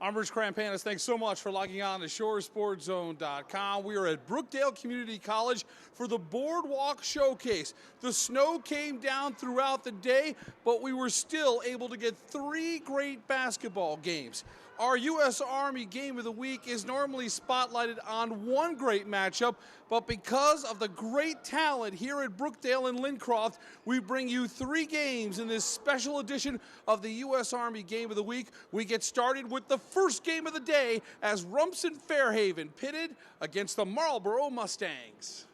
I'm Rich Krampanis. Thanks so much for logging on to ShoreSportsZone.com. We are at Brookdale Community College for the Boardwalk Showcase. The snow came down throughout the day, but we were still able to get 3 great basketball games. Our U.S. Army Game of the Week is normally spotlighted on one great matchup, but because of the great talent here at Brookdale and Lincroft, we bring you 3 games in this special edition of the U.S. Army Game of the Week. We get started with the first game of the day as Rumson-Fair pitted against the Marlboro Mustangs.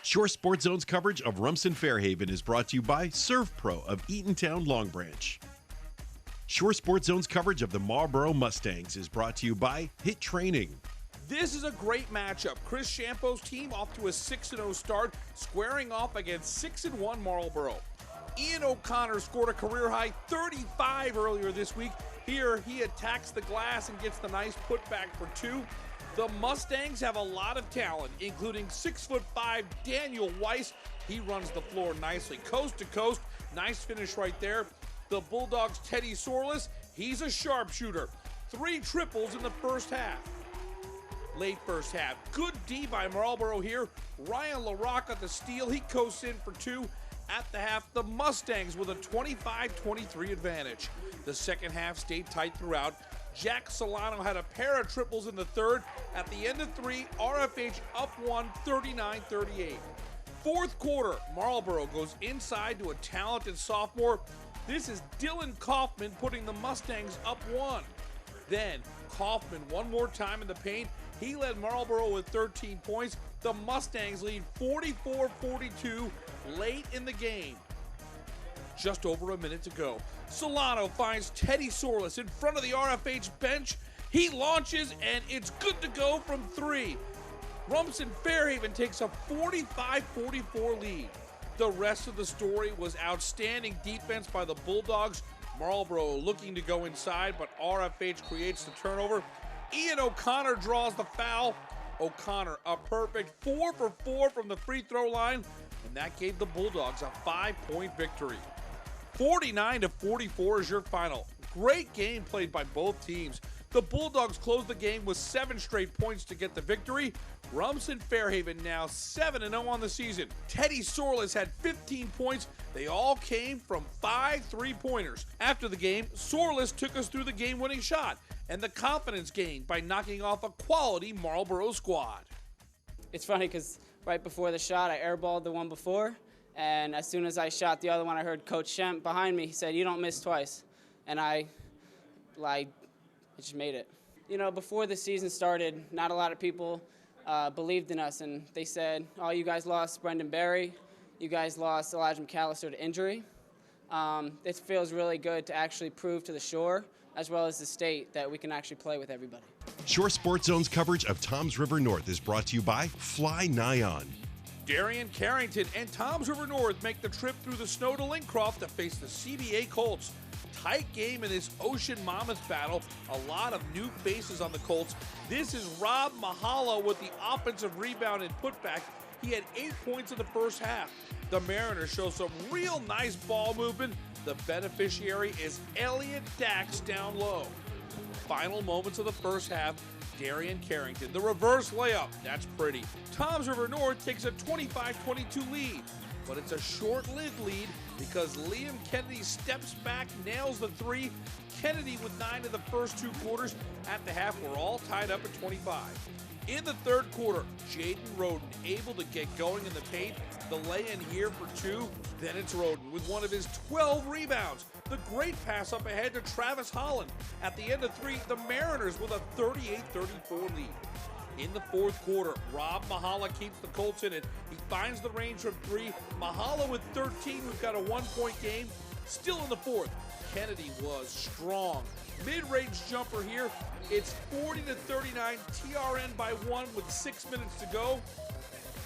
Shore Sports Zone's coverage of Rumson-Fair is brought to you by Serve Pro of Eatontown Long Branch. Shore Sports Zone's coverage of the Marlboro Mustangs is brought to you by Hit Training. This is a great matchup. Chris Champo's team off to a 6-0 start, squaring off against 6-1 Marlboro. Ian O'Connor scored a career-high 35 earlier this week. Here, he attacks the glass and gets the nice putback for 2. The Mustangs have a lot of talent, including 6'5" Daniel Weiss. He runs the floor nicely, coast to coast. Nice finish right there. The Bulldogs' Teddy Sorless, he's a sharpshooter. 3 triples in the first half. Late first half, good D by Marlboro here. Ryan LaRocque at the steal, he coasts in for 2. At the half, the Mustangs with a 25-23 advantage. The second half stayed tight throughout. Jack Solano had a pair of triples in the third. At the end of 3, RFH up 1, 39-38. Fourth quarter, Marlboro goes inside to a talented sophomore. This is Dylan Kaufman putting the Mustangs up 1. Then, Kaufman one more time in the paint. He led Marlboro with 13 points. The Mustangs lead 44-42 late in the game. Just over a minute to go. Solano finds Teddy Sorless in front of the RFH bench. He launches, and it's good to go from 3. Rumson-Fair takes a 45-44 lead. The rest of the story was outstanding defense by the Bulldogs. Marlboro looking to go inside, but RFH creates the turnover. Ian O'Connor draws the foul. O'Connor, a perfect 4 for 4 from the free throw line, and that gave the Bulldogs a 5-point victory. 49-44 is your final. Great game played by both teams. The Bulldogs closed the game with 7 straight points to get the victory. Rumson-Fair now 7-0 on the season. Teddy Sorless had 15 points. They all came from 5 3-pointers. After the game, Sorless took us through the game-winning shot and the confidence gained by knocking off a quality Marlboro squad. It's funny because right before the shot, I airballed the one before, and as soon as I shot the other one, I heard Coach Shemp behind me. He said, "You don't miss twice." And I just made it. You know, before the season started, not a lot of people believed in us, and they said, "Oh, you guys lost Brendan Berry. You guys lost Elijah McAllister to injury." It feels really good to actually prove to the Shore, as well as the state, that we can actually play with everybody. Shore Sports Zone's coverage of Toms River North is brought to you by Fly Nyon. Darian Carrington and Toms River North make the trip through the snow to Lincroft to face the CBA Colts. Tight game in this Ocean Monmouth battle. A lot of new faces on the Colts. This is Rob Mahala with the offensive rebound and putback. He had 8 points in the first half. The Mariners show some real nice ball movement. The beneficiary is Elliott Dax down low. Final moments of the first half, Darian Carrington. The reverse layup, that's pretty. Toms River North takes a 25-22 lead. But it's a short-lived lead because Liam Kennedy steps back, nails the 3. Kennedy with 9 in the first 2 quarters. At the half, we're all tied up at 25. In the third quarter, Jaden Roden able to get going in the paint. The lay-in here for 2. Then it's Roden with one of his 12 rebounds. The great pass up ahead to Travis Holland. At the end of 3, the Mariners with a 38-34 lead. In the fourth quarter, Rob Mahala keeps the Colts in it. He finds the range from 3. Mahala with 13, who's got a 1-point game. Still in the fourth, Kennedy was strong. Mid-range jumper here. It's 40-39, TRN by 1 with 6 minutes to go.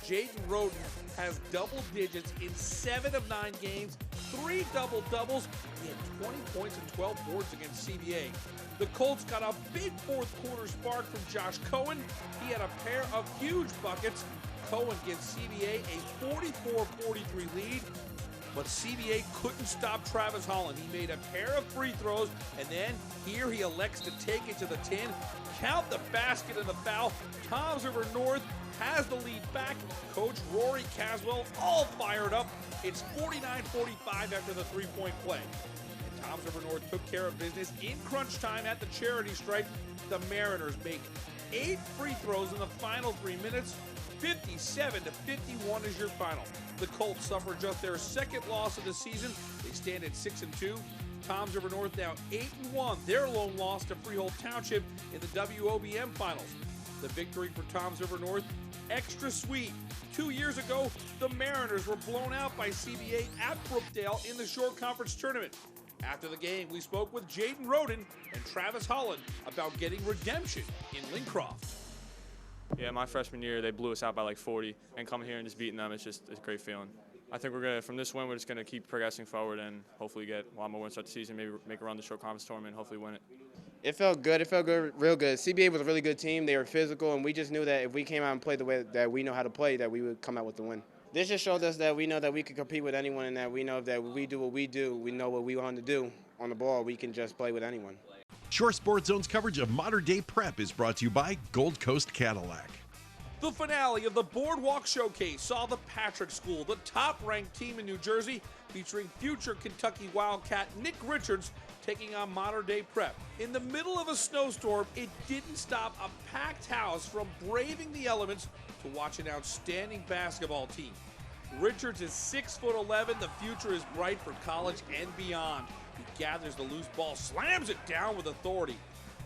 Jaden Roden has double digits in 7 of 9 games, 3 double-doubles. He had 20 points and 12 boards against CBA. The Colts got a big fourth quarter spark from Josh Cohen. He had a pair of huge buckets. Cohen gives CBA a 44-43 lead. but CBA couldn't stop Travis Holland. He made a pair of free throws, and then here he elects to take it to the tin, count the basket and the foul. Toms River North has the lead back. Coach Rory Caswell all fired up. It's 49-45 after the three-point play. And Toms River North took care of business in crunch time at the charity stripe. The Mariners make 8 free throws in the final 3 minutes. 57-51 is your final. The Colts suffer just their second loss of the season. They stand at 6-2. Toms River North now 8-1. Their lone loss to Freehold Township in the WOBM finals. The victory for Toms River North, extra sweet. 2 years ago, the Mariners were blown out by CBA at Brookdale in the Shore Conference Tournament. After the game, we spoke with Jaden Roden and Travis Holland about getting redemption in Lincroft. Yeah, my freshman year, they blew us out by like 40, and coming here and just beating them, it's a great feeling. I think from this win, we're just going to keep progressing forward and hopefully get a lot more wins throughout the season, maybe make a run the Shore Conference Tournament and hopefully win it. It felt good. It felt good, real good. CBA was a really good team. They were physical, and we just knew that if we came out and played the way that we know how to play, that we would come out with the win. This just showed us that we know that we can compete with anyone, and that we know that when we do what we do, we know what we want to do on the ball. We can just play with anyone. Shore Sports Zone's coverage of modern day prep is brought to you by Gold Coast Cadillac. The finale of the Boardwalk Showcase saw the Patrick School, the top-ranked team in New Jersey, featuring future Kentucky Wildcat Nick Richards, taking on Modern Day Prep. In the middle of a snowstorm, it didn't stop a packed house from braving the elements to watch an outstanding basketball team. Richards is 6'11". The future is bright for college and beyond. He gathers the loose ball, slams it down with authority.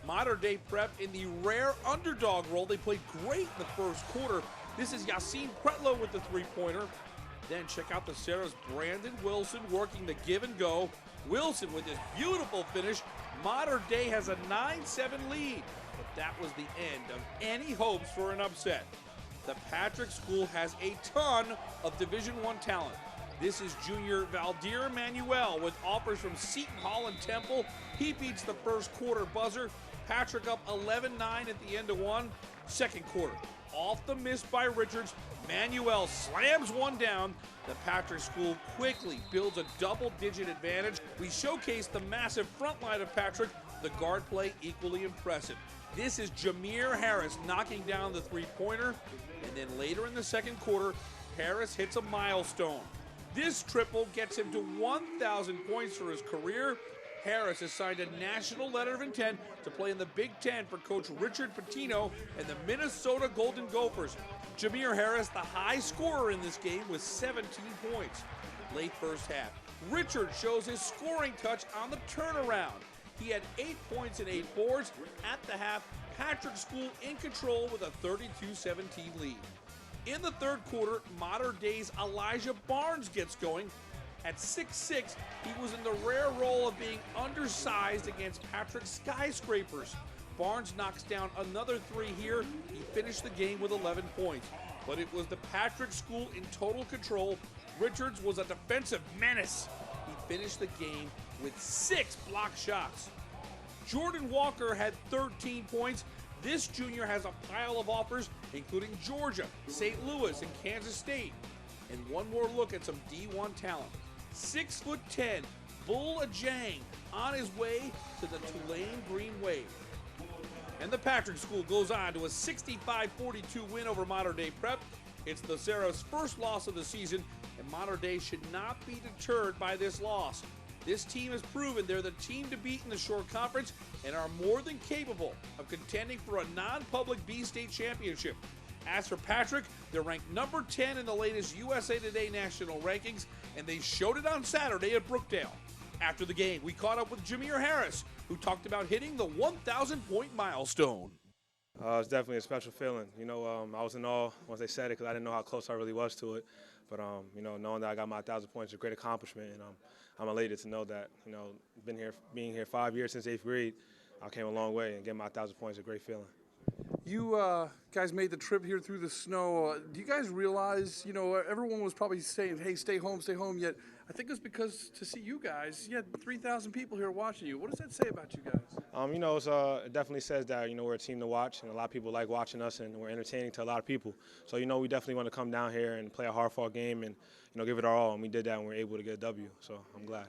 Modern Day Prep in the rare underdog role. They played great in the first quarter. This is Yassine Pretlow with the three-pointer. Then check out the Sarah's Brandon Wilson working the give and go. Wilson with his beautiful finish. Modern Day has a 9-7 lead, but that was the end of any hopes for an upset. The Patrick School has a ton of Division I talent. This is junior Valdir Manuel with offers from Seton Hall and Temple. He beats the first quarter buzzer. Patrick up 11-9 at the end of one. Second quarter, off the miss by Richards, Manuel slams one down. The Patrick School quickly builds a double-digit advantage. We showcase the massive front line of Patrick, the guard play equally impressive. This is Jameer Harris knocking down the three-pointer, and then later in the second quarter, Harris hits a milestone. This triple gets him to 1,000 points for his career. Harris has signed a national letter of intent to play in the Big Ten for Coach Richard Pitino and the Minnesota Golden Gophers. Jameer Harris, the high scorer in this game, with 17 points. Late first half, Richard shows his scoring touch on the turnaround. He had 8 points and 8 boards. At the half, Patrick School in control with a 32-17 lead. In the third quarter, Modern Day's Elijah Barnes gets going. At 6'6", he was in the rare role of being undersized against Patrick's skyscrapers. Barnes knocks down another three here. He finished the game with 11 points. But it was the Patrick School in total control. Richards was a defensive menace. He finished the game with 6 block shots. Jordan Walker had 13 points. This junior has a pile of offers, including Georgia, St. Louis, and Kansas State. And one more look at some D1 talent. 6'10", Bull Ajang on his way to the Tulane Green Wave. And the Patrick School goes on to a 65-42 win over Modern Day Prep. It's the Sarah's first loss of the season, and Modern Day should not be deterred by this loss. This team has proven they're the team to beat in the Shore Conference and are more than capable of contending for a non-public B-State championship. As for Patrick, they're ranked number 10 in the latest USA Today national rankings, and they showed it on Saturday at Brookdale. After the game, we caught up with Jameer Harris, who talked about hitting the 1,000-point milestone. It's definitely a special feeling. I was in awe once they said it because I didn't know how close I really was to it. But, knowing that I got my 1,000 points is a great accomplishment, and I'm elated to know that, being here 5 years since 8th grade, I came a long way, and getting my 1,000 points is a great feeling. You guys made the trip here through the snow. Do you guys realize, everyone was probably saying, hey, stay home, yet I think it was because to see you guys, you had 3,000 people here watching you. What does that say about you guys? It definitely says that, we're a team to watch, and a lot of people like watching us, and we're entertaining to a lot of people. So, we definitely want to come down here and play a hard-fought game and, give it our all, and we did that, and we were able to get a W, so I'm glad.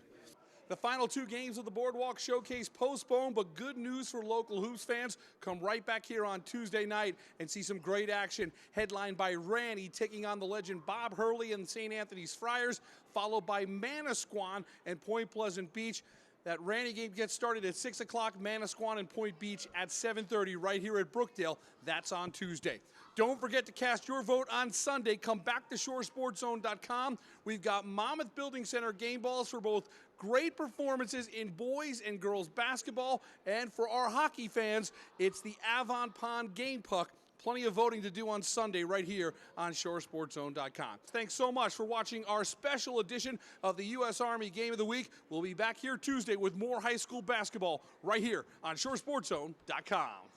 The final 2 games of the Boardwalk Showcase postponed, but good news for local hoops fans. Come right back here on Tuesday night and see some great action, headlined by Ranny taking on the legend Bob Hurley and St. Anthony's Friars, followed by Manasquan and Point Pleasant Beach. That Ranny game gets started at 6 o'clock, Manasquan and Point Beach at 7:30 right here at Brookdale. That's on Tuesday. Don't forget to cast your vote on Sunday. Come back to shoresportszone.com. We've got Monmouth Building Center game balls for both great performances in boys and girls basketball. And for our hockey fans, it's the Avon Pond game puck. Plenty of voting to do on Sunday right here on shoresportszone.com. Thanks so much for watching our special edition of the U.S. Army Game of the Week. We'll be back here Tuesday with more high school basketball right here on shoresportszone.com.